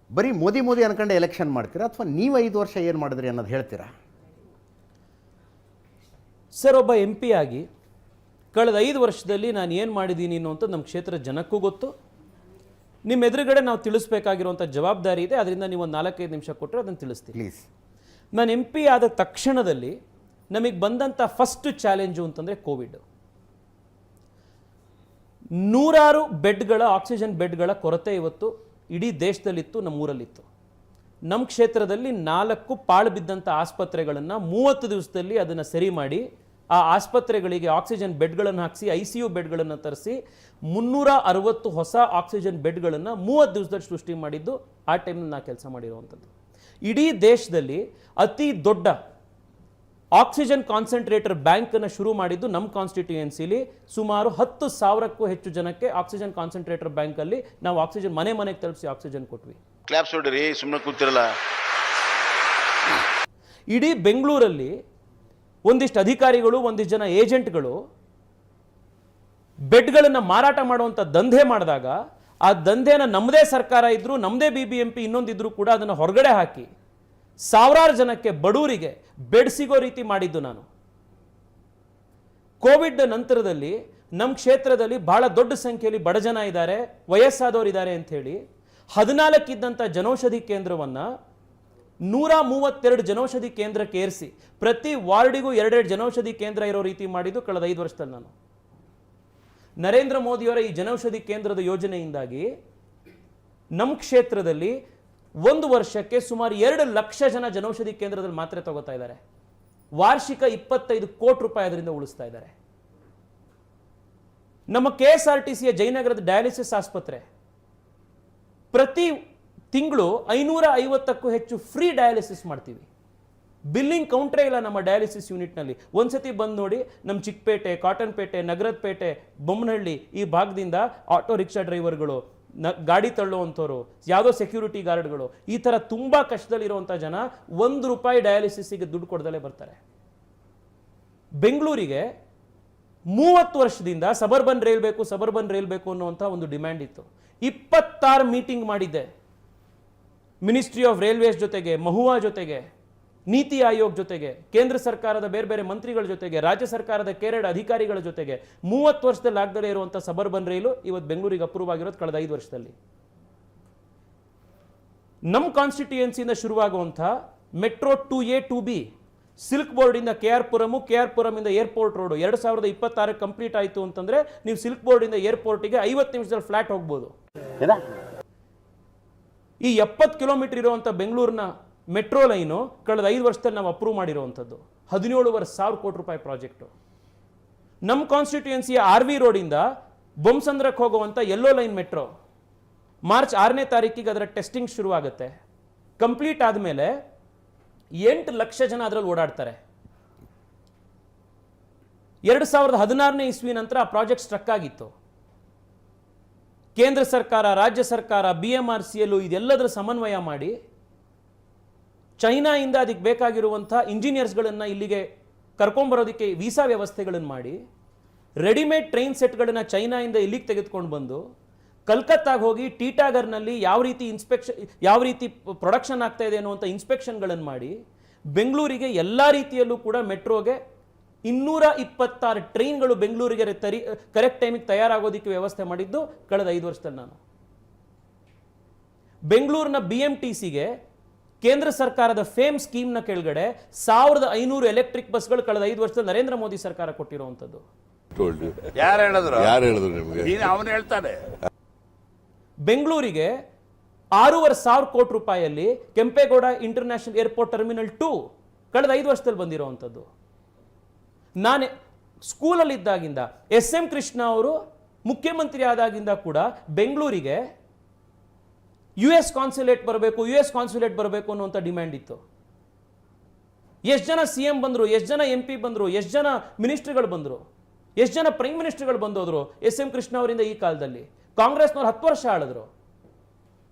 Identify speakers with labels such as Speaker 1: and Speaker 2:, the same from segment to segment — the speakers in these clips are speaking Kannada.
Speaker 1: ಬರೀ ಮೋದಿ ಮೋದಿ ಅನ್ಕೊಂಡು ಎಲೆಕ್ಷನ್ ಮಾಡ್ತೀರಾ ಅಥವಾ ನೀವು 5 ವರ್ಷ ಏನು ಮಾಡಿದ್ರಿ ಅನ್ನೋದು ಹೇಳ್ತೀರಾ?
Speaker 2: ಸರ್, ಒಬ್ಬ MP ಆಗಿ ಕಳೆದ 5 ವರ್ಷದಲ್ಲಿ ನಾನು ಏನು ಮಾಡಿದ್ದೀನಿ ಅನ್ನೋಂಥ ನಮ್ಮ ಕ್ಷೇತ್ರದ ಜನಕ್ಕೂ ಗೊತ್ತು. ನಿಮ್ಮ ಎದುರುಗಡೆ ನಾವು ತಿಳಿಸ್ಬೇಕಾಗಿರುವಂಥ ಜವಾಬ್ದಾರಿ ಇದೆ. ಅದರಿಂದ ನೀವು ಒಂದು 4-5 ನಿಮಿಷ ಕೊಟ್ಟರೆ ಅದನ್ನು ತಿಳಿಸ್ತೀನಿ.
Speaker 1: ಪ್ಲೀಸ್.
Speaker 2: ನಾನು MP ಆದ ತಕ್ಷಣದಲ್ಲಿ ನಮಗೆ ಬಂದಂಥ ಫಸ್ಟ್ ಚಾಲೆಂಜು ಅಂತಂದರೆ ಕೋವಿಡ್. 100 ಬೆಡ್ಗಳ ಆಕ್ಸಿಜನ್ ಬೆಡ್ಗಳ ಕೊರತೆ ಇವತ್ತು ಇಡೀ ದೇಶದಲ್ಲಿತ್ತು, ನಮ್ಮೂರಲ್ಲಿತ್ತು. ನಮ್ಮ ಕ್ಷೇತ್ರದಲ್ಲಿ 4 ಪಾಳು ಬಿದ್ದಂಥ ಆಸ್ಪತ್ರೆಗಳನ್ನು 30 ದಿವಸದಲ್ಲಿ ಅದನ್ನು ಸರಿ ಮಾಡಿ ಆ ಆಸ್ಪತ್ರೆಗಳಿಗೆ ಆಕ್ಸಿಜನ್ ಬೆಡ್ಗಳನ್ನು ಹಾಕಿಸಿ ICU ಬೆಡ್ಗಳನ್ನು ತರಿಸಿ 360 ಹೊಸ ಆಕ್ಸಿಜನ್ ಬೆಡ್ಗಳನ್ನು 30 ದಿವಸದಲ್ಲಿ ಸೃಷ್ಟಿ ಮಾಡಿದ್ದು ಆ ಟೈಮ್ನಲ್ಲಿ ನಾನು ಕೆಲಸ ಮಾಡಿರುವಂಥದ್ದು. ಇಡೀ ದೇಶದಲ್ಲಿ ಅತಿ ದೊಡ್ಡ ಆಕ್ಸಿಜನ್ ಕಾನ್ಸಂಟ್ರೇಟರ್ ಬ್ಯಾಂಕನ್ನು ಶುರು ಮಾಡಿದ್ದು ನಮ್ಮ ಕಾನ್ಸ್ಟಿಟ್ಯೂಯೆನ್ಸಿಲಿ. ಸುಮಾರು 10,000ಕ್ಕೂ ಹೆಚ್ಚು ಜನಕ್ಕೆ ಆಕ್ಸಿಜನ್ ಕಾನ್ಸಂಟ್ರೇಟರ್ ಬ್ಯಾಂಕಲ್ಲಿ ನಾವು ಆಕ್ಸಿಜನ್ ಮನೆಗೆ ತಲುಪಿಸಿ ಆಕ್ಸಿಜನ್ ಕೊಟ್ವಿ.
Speaker 3: ಕ್ಲಾಪ್ಸ್ ಹೊಡ್ರಿ, ಸುಮ್ಮನೆ ಕೂತಿರಲ್ಲ.
Speaker 2: ಇಡೀ ಬೆಂಗಳೂರಲ್ಲಿ ಒಂದಿಷ್ಟು ಅಧಿಕಾರಿಗಳು, ಒಂದಿಷ್ಟು ಜನ ಏಜೆಂಟ್ಗಳು ಬೆಡ್ಗಳನ್ನು ಮಾರಾಟ ಮಾಡುವಂಥ ದಂಧೆ ಮಾಡಿದಾಗ ಆ ದಂಧೆನ ನಮ್ಮದೇ ಸರ್ಕಾರ ಇದ್ರು, ನಮ್ಮದೇ BBMP ಇನ್ನೊಂದಿದ್ರು ಕೂಡ ಅದನ್ನು ಹೊರಗಡೆ ಹಾಕಿ ಸಾವಿರಾರು ಜನಕ್ಕೆ, ಬಡವರಿಗೆ ಬೆಡ್ ಸಿಗೋ ರೀತಿ ಮಾಡಿದ್ದು ನಾನು. ಕೋವಿಡ್ ನಂತರದಲ್ಲಿ ನಮ್ಮ ಕ್ಷೇತ್ರದಲ್ಲಿ ಬಹಳ ದೊಡ್ಡ ಸಂಖ್ಯೆಯಲ್ಲಿ ಬಡ ಜನ ಇದ್ದಾರೆ, ವಯಸ್ಸಾದವರು ಇದ್ದಾರೆ ಅಂತ ಹೇಳಿ 14 ಇದ್ದಂಥ ಜನೌಷಧಿ ಕೇಂದ್ರವನ್ನು 132 ಜನೌಷಧಿ ಕೇಂದ್ರಕ್ಕೆ ಏರಿಸಿ ಪ್ರತಿ ವಾರ್ಡಿಗೂ 2 ಜನೌಷಧಿ ಕೇಂದ್ರ ಇರೋ ರೀತಿ ಮಾಡಿದ್ದು ಕಳೆದ 5 ವರ್ಷದಲ್ಲಿ ನಾನು. ನರೇಂದ್ರ ಮೋದಿಯವರ ಈ ಜನೌಷಧಿ ಕೇಂದ್ರದ ಯೋಜನೆಯಿಂದಾಗಿ ನಮ್ಮ ಕ್ಷೇತ್ರದಲ್ಲಿ 1 ವರ್ಷಕ್ಕೆ ಸುಮಾರು 2 ಲಕ್ಷ ಜನ ಜನೌಷಧಿ ಕೇಂದ್ರದಲ್ಲಿ ಮಾತ್ರೆ ತಗೋತಾ ಇದ್ದಾರೆ. ವಾರ್ಷಿಕ 25 ಕೋಟಿ ರೂಪಾಯಿ ಅದರಿಂದ ಉಳಿಸ್ತಾ ಇದ್ದಾರೆ. ನಮ್ಮ KSRTCಯ ಜಯನಗರದ ಡಯಾಲಿಸಿಸ್ ಆಸ್ಪತ್ರೆ ಪ್ರತಿ ತಿಂಗಳು 550ಕ್ಕೂ ಹೆಚ್ಚು ಫ್ರೀ ಡಯಾಲಿಸಿಸ್ ಮಾಡ್ತೀವಿ. ಬಿಲ್ಲಿಂಗ್ ಕೌಂಟ್ರೇ ಇಲ್ಲ ನಮ್ಮ ಡಯಾಲಿಸಿಸ್ ಯೂನಿಟ್ನಲ್ಲಿ. ಒಂದ್ಸತಿ ಬಂದು ನೋಡಿ, ನಮ್ಮ ಚಿಕ್ಕಪೇಟೆ, ಕಾಟನ್ಪೇಟೆ, ನಗರದ ಪೇಟೆ, ಬೊಮ್ಮನಹಳ್ಳಿ ಈ ಭಾಗದಿಂದ ಆಟೋ ರಿಕ್ಷಾ ಡ್ರೈವರ್ಗಳು, ಗಾಡಿ ತಳ್ಳುವಂಥವ್ರು, ಯಾವುದೋ ಸೆಕ್ಯೂರಿಟಿ ಗಾರ್ಡ್ಗಳು, ಈ ಥರ ತುಂಬ ಕಷ್ಟದಲ್ಲಿರುವಂಥ ಜನ ₹1 ಡಯಾಲಿಸಿಸ್ಗೆ ದುಡ್ಡು ಕೊಡ್ದಲೇ ಬರ್ತಾರೆ. ಬೆಂಗಳೂರಿಗೆ 30 ವರ್ಷದಿಂದ ಸಬರ್ಬನ್ ರೈಲ್ ಬೇಕು ಅನ್ನುವಂಥ ಒಂದು ಡಿಮ್ಯಾಂಡ್ ಇತ್ತು. 26 ಮೀಟಿಂಗ್ ಮಾಡಿದ್ದೆ ಮಿನಿಸ್ಟ್ರಿ ಆಫ್ ರೈಲ್ವೇಸ್ ಜೊತೆಗೆ, ಮಹುವಾ ಜೊತೆಗೆ, ನೀತಿ ಆಯೋಗ್ ಜೊತೆಗೆ, ಕೇಂದ್ರ ಸರ್ಕಾರದ ಬೇರೆ ಬೇರೆ ಮಂತ್ರಿಗಳ ಜೊತೆಗೆ, ರಾಜ್ಯ ಸರ್ಕಾರದ ಕೇರಳ ಅಧಿಕಾರಿಗಳ ಜೊತೆಗೆ. 30 ವರ್ಷದಲ್ಲಿ ಆಗದಲೇ ಇರುವಂಥ ಸಬರ್ಬನ್ ರೈಲು ಇವತ್ತು ಬೆಂಗಳೂರಿಗೆ ಅಪ್ರೂವ್ ಆಗಿರೋದು ಕಳೆದ 5 ವರ್ಷದಲ್ಲಿ. ನಮ್ಮ ಕಾನ್ಸ್ಟಿಟ್ಯೂಯೆನ್ಸಿಯಿಂದ ಶುರುವಾಗುವಂಥ ಮೆಟ್ರೋ 2A 2B ಸಿಲ್ಕ್ ಬೋರ್ಡಿಂದ KR ಪುರಮಿಂದ ಏರ್ಪೋರ್ಟ್ ರೋಡು 2026 ಕಂಪ್ಲೀಟ್ ಆಯಿತು ಅಂತಂದ್ರೆ ನೀವು ಸಿಲ್ಕ್ ಬೋರ್ಡಿಂದ ಏರ್ಪೋರ್ಟಿಗೆ 50 ನಿಮಿಷದಲ್ಲಿ ಫ್ಲಾಟ್ ಹೋಗ್ಬೋದು. ಈ 70 ಕಿಲೋಮೀಟರ್ ಇರುವಂಥ ಬೆಂಗಳೂರಿನ ಮೆಟ್ರೋ ಲೈನು ಕಳೆದ 5 ವರ್ಷದಲ್ಲಿ ನಾವು ಅಪ್ರೂವ್ ಮಾಡಿರುವಂಥದ್ದು 17,500 ಕೋಟಿ ರೂಪಾಯಿ ಪ್ರಾಜೆಕ್ಟು. ನಮ್ಮ ಕಾನ್ಸ್ಟಿಟ್ಯೂಯೆನ್ಸಿಯ RV ರೋಡಿಂದ ಬೊಮ್ಮಸಂದ್ರಕ್ಕೆ ಹೋಗುವಂಥ ಯೆಲ್ಲೋ ಲೈನ್ ಮೆಟ್ರೋ ಮಾರ್ಚ್ 6ನೇ ತಾರೀಕಿಗೆ ಅದರ ಟೆಸ್ಟಿಂಗ್ ಶುರುವಾಗುತ್ತೆ. ಕಂಪ್ಲೀಟ್ ಆದಮೇಲೆ 8 ಲಕ್ಷ ಜನ ಅದರಲ್ಲಿ ಓಡಾಡ್ತಾರೆ. 2016ನೇ ಇಸ್ವಿ ನಂತರ ಆ ಪ್ರಾಜೆಕ್ಟ್ ಸ್ಟ್ರಕ್ ಆಗಿತ್ತು. ಕೇಂದ್ರ ಸರ್ಕಾರ, ರಾಜ್ಯ ಸರ್ಕಾರ, BMRCL ಇದೆಲ್ಲದರ ಸಮನ್ವಯ ಮಾಡಿ ಚೈನಾಯಿಂದ ಅದಕ್ಕೆ ಬೇಕಾಗಿರುವಂಥ ಇಂಜಿನಿಯರ್ಸ್ಗಳನ್ನು ಇಲ್ಲಿಗೆ ಕರ್ಕೊಂಬರೋದಕ್ಕೆ ವೀಸಾ ವ್ಯವಸ್ಥೆಗಳನ್ನು ಮಾಡಿ ರೆಡಿಮೇಡ್ ಟ್ರೈನ್ ಸೆಟ್ಗಳನ್ನು ಚೈನಾಯಿಂದ ಇಲ್ಲಿಗೆ ತೆಗೆದುಕೊಂಡು ಬಂದು ಕಲ್ಕತ್ತಾಗೆ ಹೋಗಿ ಟೀಟಾಗರ್ನಲ್ಲಿ ಯಾವ ರೀತಿ ಪ್ರೊಡಕ್ಷನ್ ಆಗ್ತಾ ಇದೆ ಅನ್ನುವಂಥ ಇನ್ಸ್ಪೆಕ್ಷನ್ಗಳನ್ನು ಮಾಡಿ ಬೆಂಗಳೂರಿಗೆ ಎಲ್ಲ ರೀತಿಯಲ್ಲೂ ಕೂಡ ಮೆಟ್ರೋಗೆ 226 ಟ್ರೈನ್ಗಳು ಬೆಂಗಳೂರಿಗೆ ಕರೆಕ್ಟ್ ಟೈಮಿಗೆ ತಯಾರಾಗೋದಕ್ಕೆ ವ್ಯವಸ್ಥೆ ಮಾಡಿದ್ದು ಕಳೆದ 5 ವರ್ಷದಲ್ಲಿ ನಾನು. ಬೆಂಗಳೂರಿನ BMTCಗೆ ಕೇಂದ್ರ ಸರ್ಕಾರದ ಫೇಮ್ ಸ್ಕೀಮ್ನ ಕೆಳಗಡೆ 1500 ಎಲೆಕ್ಟ್ರಿಕ್ ಬಸ್ಗಳು ಕಳೆದ 5 ವರ್ಷದಲ್ಲಿ ನರೇಂದ್ರ ಮೋದಿ ಸರ್ಕಾರ ಕೊಟ್ಟಿರುವಂಥದ್ದು.
Speaker 3: ಯಾರು ಹೇಳಿದ್ರು ನಿಮಗೆ? ಅವನು ಹೇಳ್ತಾನೆ.
Speaker 2: ಬೆಂಗಳೂರಿಗೆ 6,500 ಕೋಟಿ ರೂಪಾಯಿಯಲ್ಲಿ ಕೆಂಪೇಗೌಡ ಇಂಟರ್ನ್ಯಾಷನಲ್ ಏರ್ಪೋರ್ಟ್ ಟರ್ಮಿನಲ್ 2 ಕಳೆದ 5 ವರ್ಷದಲ್ಲಿ ಬಂದಿರುವಂಥದ್ದು. ನಾನು ಸ್ಕೂಲಲ್ಲಿದ್ದಾಗಿಂದ SM ಕೃಷ್ಣ ಅವರು ಮುಖ್ಯಮಂತ್ರಿ ಆದಾಗಿಂದ ಕೂಡ ಬೆಂಗಳೂರಿಗೆ US ಕಾನ್ಸುಲೇಟ್ ಬರಬೇಕು ಅನ್ನುವಂಥ ಡಿಮ್ಯಾಂಡ್ ಇತ್ತು. ಎಷ್ಟು ಜನ CM ಬಂದರು, ಎಷ್ಟು ಜನ MP ಬಂದರು, ಎಷ್ಟು ಜನ ಮಿನಿಸ್ಟ್ರಿಗಳು ಬಂದರು, ಎಷ್ಟು ಜನ ಪ್ರೈಮ್ ಮಿನಿಸ್ಟರ್ಗಳು ಬಂದೋದ್ರು SM ಕೃಷ್ಣ ಅವರಿಂದ. ಈ ಕಾಲದಲ್ಲಿ ಕಾಂಗ್ರೆಸ್ನವ್ರು 10 ವರ್ಷ ಆಳಿದ್ರು.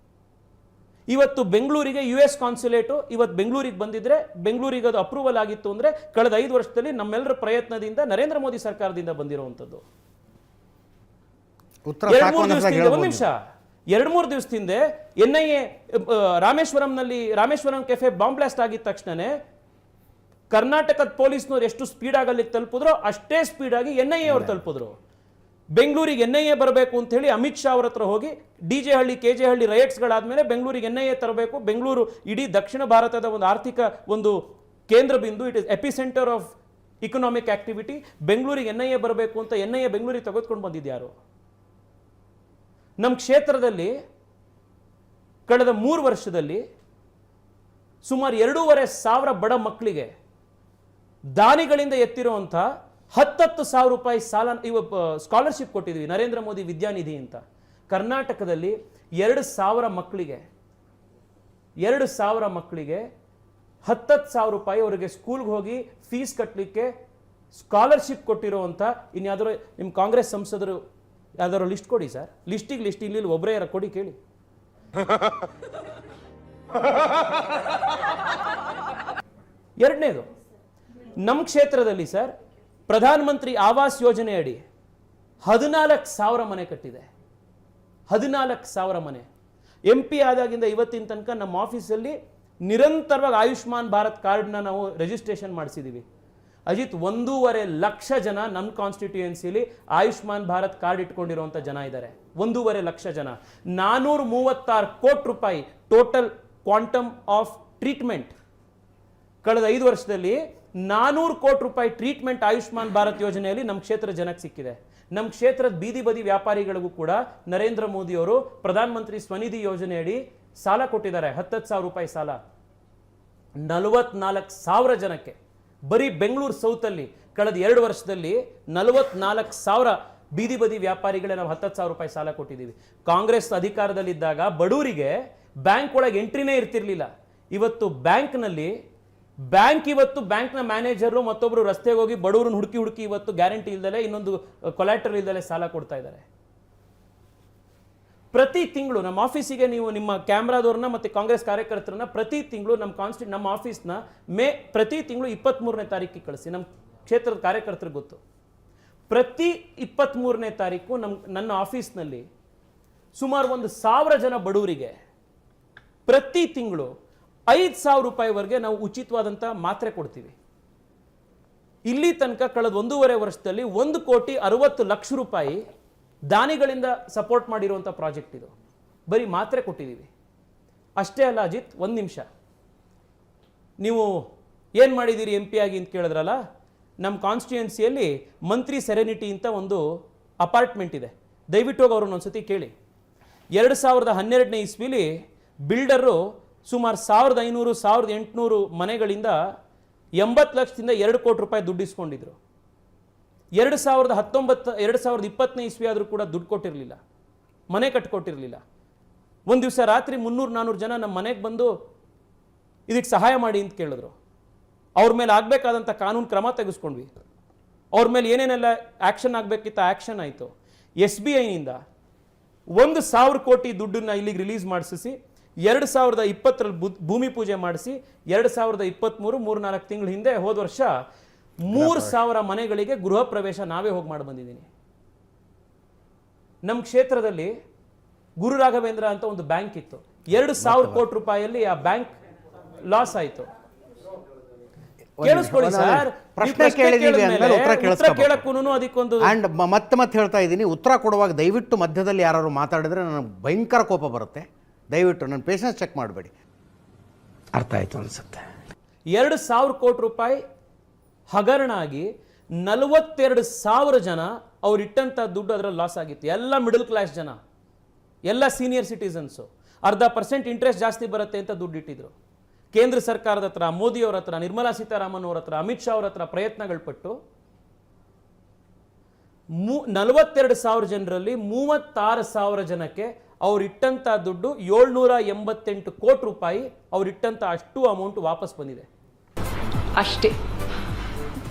Speaker 2: ಇವತ್ತು ಬೆಂಗಳೂರಿಗೆ US ಕಾನ್ಸುಲೇಟು ಇವತ್ತು ಬೆಂಗಳೂರಿಗೆ ಬಂದಿದ್ರೆ ಬೆಂಗಳೂರಿಗೆ ಅದು ಅಪ್ರೂವಲ್ ಆಗಿತ್ತು ಅಂದರೆ ಕಳೆದ 5 ವರ್ಷದಲ್ಲಿ ನಮ್ಮೆಲ್ಲರ ಪ್ರಯತ್ನದಿಂದ ನರೇಂದ್ರ ಮೋದಿ ಸರ್ಕಾರದಿಂದ ಬಂದಿರುವಂಥದ್ದು. 2-3 ದಿವಸದಿಂದ, ಒಂದು ನಿಮಿಷ, 2-3 ದಿವಸದ ಹಿಂದೆ NIA Rameshwaram cafe bomb blast ಆಗಿದ ತಕ್ಷಣನೇ ಕರ್ನಾಟಕದ ಪೊಲೀಸ್ನವ್ರು ಎಷ್ಟು ಸ್ಪೀಡ್ ಆಗಿ ಅಲ್ಲಿ ತಲುಪಿದ್ರೋ ಅಷ್ಟೇ ಸ್ಪೀಡ್ ಆಗಿ NIA ಅವ್ರು ತಲುಪಿದ್ರು. ಬೆಂಗಳೂರಿಗೆ NIA ಬರಬೇಕು ಅಂತ ಹೇಳಿ ಅಮಿತ್ ಶಾ ಅವ್ರ ಹತ್ರ ಹೋಗಿ DJ ಹಳ್ಳಿ KJ ಹಳ್ಳಿ ರೈಟ್ಸ್ಗಳಾದ್ಮೇಲೆ ಬೆಂಗಳೂರಿಗೆ NIA ತರಬೇಕು, ಬೆಂಗಳೂರು ಇಡೀ ದಕ್ಷಿಣ ಭಾರತದ ಒಂದು ಆರ್ಥಿಕ ಒಂದು ಕೇಂದ್ರ ಬಿಂದು, it is epicentre of economic activity, ಬೆಂಗಳೂರಿಗೆ NIA ಬರಬೇಕು ಅಂತ NIA ಬೆಂಗಳೂರಿಗೆ ತೆಗೆದುಕೊಂಡು ಬಂದಿದ್ಯಾರು? ನಮ್ಮ ಕ್ಷೇತ್ರದಲ್ಲಿ ಕಳೆದ 3 ವರ್ಷದಲ್ಲಿ ಸುಮಾರು 2,500 ಬಡ ಮಕ್ಕಳಿಗೆ ದಾನಿಗಳಿಂದ ಎತ್ತಿರುವಂಥ 10,000 ರೂಪಾಯಿ ಸಾಲ ಸ್ಕಾಲರ್ಶಿಪ್ ಕೊಟ್ಟಿದ್ವಿ, ನರೇಂದ್ರ ಮೋದಿ ವಿದ್ಯಾನಿಧಿ ಅಂತ. ಕರ್ನಾಟಕದಲ್ಲಿ 2,000 ಮಕ್ಕಳಿಗೆ 10,000 ರೂಪಾಯಿ ಅವರಿಗೆ ಸ್ಕೂಲ್ಗೆ ಹೋಗಿ ಫೀಸ್ ಕಟ್ಟಲಿಕ್ಕೆ ಸ್ಕಾಲರ್ಶಿಪ್ ಕೊಟ್ಟಿರುವಂಥ ಇನ್ಯಾವುದಾದ್ರು ನಿಮ್ಮ ಕಾಂಗ್ರೆಸ್ ಸಂಸದರು ಯಾವ್ದಾದ್ರು ಲಿಸ್ಟ್ ಕೊಡಿ ಸರ್. ಲಿಸ್ಟ್ ಇಲ್ಲಿ ಒಬ್ಬರೇ ಯಾರ ಕೊಡಿ ಕೇಳಿ. ಎರಡನೇದು, ನಮ್ಮ ಕ್ಷೇತ್ರದಲ್ಲಿ ಸರ್ ಪ್ರಧಾನ ಮಂತ್ರಿ ಆವಾಸ್ ಯೋಜನೆ ಅಡಿ 14,000 ಮನೆ ಕಟ್ಟಿದೆ. 14,000 ಮನೆ. MP ಆದಾಗಿಂದ ಇವತ್ತಿನ ತನಕ ನಮ್ಮ ಆಫೀಸಲ್ಲಿ ನಿರಂತರವಾಗಿ ಆಯುಷ್ಮಾನ್ ಭಾರತ್ ಕಾರ್ಡ್ನ ನಾವು ರಿಜಿಸ್ಟ್ರೇಷನ್ ಮಾಡಿಸಿದ್ದೀವಿ. ಅಜಿತ್, 1.5 ಲಕ್ಷ ಜನ ನಮ್ಮ ಕಾನ್ಸ್ಟಿಟ್ಯೂಯೆನ್ಸಿಲಿ ಆಯುಷ್ಮಾನ್ ಭಾರತ್ ಕಾರ್ಡ್ ಇಟ್ಕೊಂಡಿರುವಂಥ ಜನ ಇದ್ದಾರೆ. 1.5 ಲಕ್ಷ ಜನ. 436 ಕೋಟಿ ರೂಪಾಯಿ ಟೋಟಲ್ ಕ್ವಾಂಟಮ್ ಆಫ್ ಟ್ರೀಟ್ಮೆಂಟ್. ಕಳೆದ 5 ವರ್ಷದಲ್ಲಿ 400 ಕೋಟಿ ರೂಪಾಯಿ ಟ್ರೀಟ್ಮೆಂಟ್ ಆಯುಷ್ಮಾನ್ ಭಾರತ್ ಯೋಜನೆಯಲ್ಲಿ ನಮ್ಮ ಕ್ಷೇತ್ರ ಜನಕ್ಕೆ ಸಿಕ್ಕಿದೆ. ನಮ್ಮ ಕ್ಷೇತ್ರದ ಬೀದಿ ಬದಿ ವ್ಯಾಪಾರಿಗಳಿಗೂ ಕೂಡ ನರೇಂದ್ರ ಮೋದಿ ಅವರು ಪ್ರಧಾನ ಮಂತ್ರಿ ಸ್ವನಿಧಿ ಯೋಜನೆಯಡಿ ಸಾಲ ಕೊಟ್ಟಿದ್ದಾರೆ. 10,000 ರೂಪಾಯಿ ಸಾಲ 44,000 ಜನಕ್ಕೆ. ಬರೀ ಬೆಂಗಳೂರು ಸೌತಲ್ಲಿ ಕಳೆದ 2 ವರ್ಷದಲ್ಲಿ 44,000 ಬೀದಿ ಬದಿ ವ್ಯಾಪಾರಿಗಳೇ ನಾವು 10,000 ರೂಪಾಯಿ ಸಾಲ ಕೊಟ್ಟಿದ್ದೀವಿ. ಕಾಂಗ್ರೆಸ್ ಅಧಿಕಾರದಲ್ಲಿದ್ದಾಗ ಬಡವರಿಗೆ ಬ್ಯಾಂಕ್ ಒಳಗೆ ಎಂಟ್ರಿನೇ ಇರ್ತಿರ್ಲಿಲ್ಲ. ಇವತ್ತು ಬ್ಯಾಂಕ್ನ ಮ್ಯಾನೇಜರು ಮತ್ತೊಬ್ಬರು ರಸ್ತೆಗೆ ಹೋಗಿ ಬಡವರನ್ನು ಹುಡುಕಿ ಇವತ್ತು ಗ್ಯಾರಂಟಿ ಇಲ್ದಲೆ ಇನ್ನೊಂದು ಕೊಲ್ಯಾಟರಲ್ ಇಲ್ದಲೆ ಸಾಲ ಕೊಡ್ತಾ ಇದ್ದಾರೆ. ಪ್ರತಿ ತಿಂಗಳು ನಮ್ಮ ಆಫೀಸಿಗೆ ನೀವು ನಿಮ್ಮ ಕ್ಯಾಮ್ರಾದವ್ರನ್ನ ಮತ್ತೆ ಕಾಂಗ್ರೆಸ್ ಕಾರ್ಯಕರ್ತರನ್ನ ಪ್ರತಿ ತಿಂಗಳು ನಮ್ಮ ಆಫೀಸ್ನ ಪ್ರತಿ ತಿಂಗಳು 23ನೇ ತಾರೀಕಿಗೆ ಕಳಿಸಿ. ನಮ್ಮ ಕ್ಷೇತ್ರದ ಕಾರ್ಯಕರ್ತರಿಗೆ ಗೊತ್ತು. ಪ್ರತಿ 23ನೇ ತಾರೀಕು ನನ್ನ ಆಫೀಸ್ನಲ್ಲಿ ಸುಮಾರು 1,000 ಜನ ಬಡವರಿಗೆ ಪ್ರತಿ ತಿಂಗಳು 5,000 ರೂಪಾಯಿವರೆಗೆ ನಾವು ಉಚಿತವಾದಂಥ ಮಾತ್ರೆ ಕೊಡ್ತೀವಿ. ಇಲ್ಲಿ ತನಕ ಕಳೆದ 1.5 ವರ್ಷದಲ್ಲಿ 1,60,00,000 ರೂಪಾಯಿ ದಾನಿಗಳಿಂದ ಸಪೋರ್ಟ್ ಮಾಡಿರುವಂಥ ಪ್ರಾಜೆಕ್ಟ್ ಇದು. ಬರೀ ಮಾತ್ರೆ ಕೊಟ್ಟಿದ್ದೀವಿ. ಅಷ್ಟೇ ಅಲ್ಲ ಅಜಿತ್, 1 ನಿಮಿಷ, ನೀವು ಏನು ಮಾಡಿದ್ದೀರಿ MP ಆಗಿ ಅಂತ ಕೇಳಿದ್ರಲ್ಲ, ನಮ್ಮ ಕಾನ್ಸ್ಟಿಟ್ಯೂಯೆನ್ಸಿಯಲ್ಲಿ ಮಂತ್ರಿ ಸೆರೆನಿಟಿ ಅಂತ ಒಂದು ಅಪಾರ್ಟ್ಮೆಂಟ್ ಇದೆ. ದಯವಿಟ್ಟು ಹೋಗಿ ಅವ್ರನ್ನ ಒಂದ್ಸತಿ ಕೇಳಿ. 2012ನೇ ಇಸ್ವಿಲಿ ಬಿಲ್ಡರು ಸುಮಾರು 1,500-1,800 ಮನೆಗಳಿಂದ 80 ಲಕ್ಷದಿಂದ 2 ಕೋಟಿ ರೂಪಾಯಿ ದುಡ್ಡು ಇಸ್ಕೊಂಡಿದ್ರು. 2020ನೇ ಇಸ್ವಿ ಆದರೂ ಕೂಡ ದುಡ್ಡು ಕೊಟ್ಟಿರಲಿಲ್ಲ, ಮನೆ ಕಟ್ಕೊಟ್ಟಿರಲಿಲ್ಲ. ಒಂದು ದಿವಸ ರಾತ್ರಿ 300-400 ಜನ ನಮ್ಮ ಮನೆಗೆ ಬಂದು ಇದಕ್ಕೆ ಸಹಾಯ ಮಾಡಿ ಅಂತ ಕೇಳಿದ್ರು. ಅವ್ರ ಮೇಲೆ ಆಗಬೇಕಾದಂಥ ಕಾನೂನು ಕ್ರಮ ತೆಗೆಸ್ಕೊಂಡ್ವಿ. ಅವ್ರ ಮೇಲೆ ಏನೇನೆಲ್ಲ ಆ್ಯಕ್ಷನ್ ಆಗಬೇಕಿತ್ತ ಆ್ಯಕ್ಷನ್ ಆಯಿತು. SBIನಿಂದ 1,000 ಕೋಟಿ ದುಡ್ಡನ್ನ ಇಲ್ಲಿಗೆ ರಿಲೀಸ್ ಮಾಡಿಸಿ 2020ರಲ್ಲಿ ಭೂಮಿ ಪೂಜೆ ಮಾಡಿಸಿ 2023 3-4 ತಿಂಗಳ ಹಿಂದೆ ಹೋದ ವರ್ಷ 3,000 ಮನೆಗಳಿಗೆ ಗೃಹ ಪ್ರವೇಶ ನಾವೇ ಹೋಗಿ ಮಾಡಿ ಬಂದಿದ್ದೀನಿ. ನಮ್ಮ ಕ್ಷೇತ್ರದಲ್ಲಿ ಗುರು ರಾಘವೇಂದ್ರ ಅಂತ ಒಂದು ಬ್ಯಾಂಕ್ ಇತ್ತು. 2,000 ಕೋಟಿ ರೂಪಾಯಿಯಲ್ಲಿ ಆ ಬ್ಯಾಂಕ್ ಲಾಸ್ ಆಯಿತು. ಕೇಳಿಸ್ಕೊಳ್ಳಿ ಸರ್,
Speaker 1: ಪ್ರಶ್ನೆ ಕೇಳಿದೀವಿ ಅಂದ್ಮೇಲೆ ಉತ್ತರ
Speaker 2: ಕೇಳಕ್ಕೂನು ಅದಕ್ಕೊಂದು
Speaker 1: ಅಂಡ್ ಮತ್ತೆ ಹೇಳ್ತಾ ಇದ್ದೀನಿ, ಉತ್ತರ ಕೊಡುವಾಗ ದಯವಿಟ್ಟು ಮಧ್ಯದಲ್ಲಿ ಯಾರು ಮಾತಾಡಿದ್ರೆ ನನಗೆ ಭಯಂಕರ ಕೋಪ ಬರುತ್ತೆ. ದಯವಿಟ್ಟು ನನ್ನ ಪೇಷನ್ಸ್ ಚೆಕ್ ಮಾಡಬೇಡಿ. ಅರ್ಥ ಆಯ್ತು ಅನ್ಸುತ್ತೆ.
Speaker 2: 2,000 ಕೋಟಿ ರೂಪಾಯಿ ಹಗರಣ ಆಗಿ 42,000 ಜನ ಅವ್ರು ಇಟ್ಟಂಥ ದುಡ್ಡು ಅದರಲ್ಲಿ ಲಾಸ್ ಆಗಿತ್ತು. ಎಲ್ಲ ಮಿಡಲ್ ಕ್ಲಾಸ್ ಜನ, ಎಲ್ಲ ಸೀನಿಯರ್ ಸಿಟಿಸನ್ಸು. 0.5% ಇಂಟ್ರೆಸ್ಟ್ ಜಾಸ್ತಿ ಬರುತ್ತೆ ಅಂತ ದುಡ್ಡು ಇಟ್ಟಿದ್ರು. ಕೇಂದ್ರ ಸರ್ಕಾರದ ಹತ್ರ, ಮೋದಿಯವರ ಹತ್ರ, ನಿರ್ಮಲಾ ಸೀತಾರಾಮನ್ ಅವರ ಹತ್ರ, ಅಮಿತ್ ಶಾ ಅವರ ಹತ್ರ ಪ್ರಯತ್ನಗಳು ಪಟ್ಟು 42,000 ಜನರಲ್ಲಿ 36,000 ಜನಕ್ಕೆ ಅವ್ರು ಇಟ್ಟಂಥ ದುಡ್ಡು 788 ಕೋಟಿ ರೂಪಾಯಿ ಅವ್ರು ಇಟ್ಟಂಥ ಅಷ್ಟು ಅಮೌಂಟ್ ವಾಪಸ್ ಬಂದಿದೆ
Speaker 4: ಅಷ್ಟೇ.